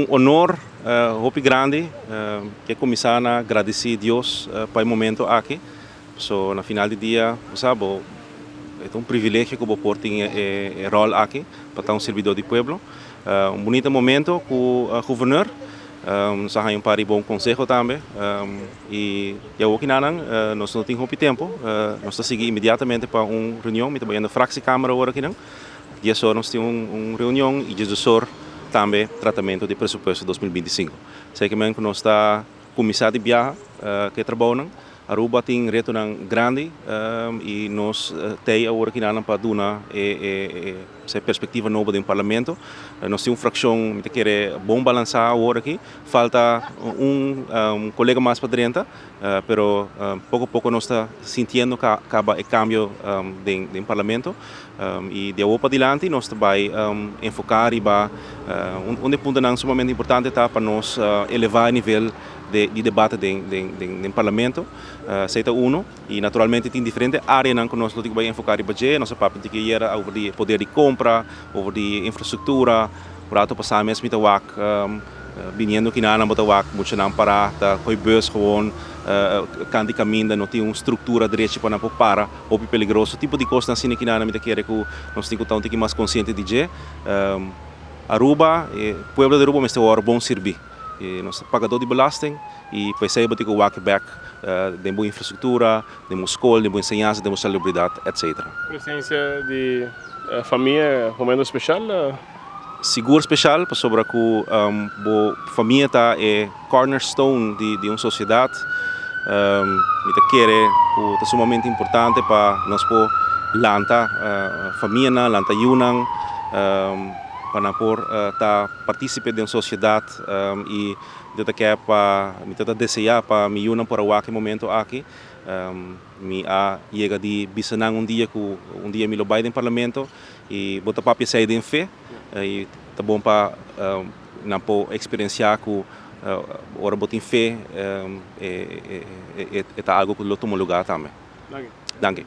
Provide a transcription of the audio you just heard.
honor muito grande que começar a agradecer a Deus para o momento aqui. So, na final do dia, sabe, é privilégio que eu posso ter rol aqui para estar servidor do povo. Bonito momento com o governador. Nós temos bom conselho também. E eu aqui nós não temos muito tempo. Nós seguimos imediatamente para uma reunião. Nós estamos na fração câmara agora aqui. E só nós temos uma reunião e Jesus também tratamento de presupuesto 2025. Sei que nós está começando a viajar que trabalham. Aruba tem reto grande e nós temos agora aqui para dar essa perspectiva nova do parlamento. Nós temos uma fração que quer bom balançar agora aqui. Falta colega mais para dentro, mas pouco a pouco nós está sentindo que acaba o cambio do parlamento. E de agora para adiante nós vai enfocar e um ponto sumamente importante para nós elevar o nível de debate do parlamento. Seita uno e naturalmente tem diferentes áreas que nós não temos enfocar em budget. Nossa papo tem que ir over de poder de compra, over de infraestrutura, para passar mesmo mit wak binhando que não bota wak muito não parar da coi bus gewoon canti caminho não tem uma estrutura direita para não parar ou peligroso tipo de coisa assim que não me quer que nós temos que mais consciente de je Aruba pueblo de Aruba mesmo é bom servir nós pagador de belasting e depois aí botar o walk back de boa infraestrutura, de boa escola, de boa ensinança, de boa celebridade, etc. Presença de família é um momento especial? Seguro especial, para sobre que a família é cornerstone de uma sociedade. Me quer que é sumamente importante para nós por lanta família, lanta yunang para por participar de uma sociedade e eu quero para me desejar para me unir para o aquele momento aqui me chega de bisanang dia que dia me lo vai no parlamento e botar para sair de fé e tá bom para não por experienciar que ora botar fé é algo que lo toma lugar também. Danke.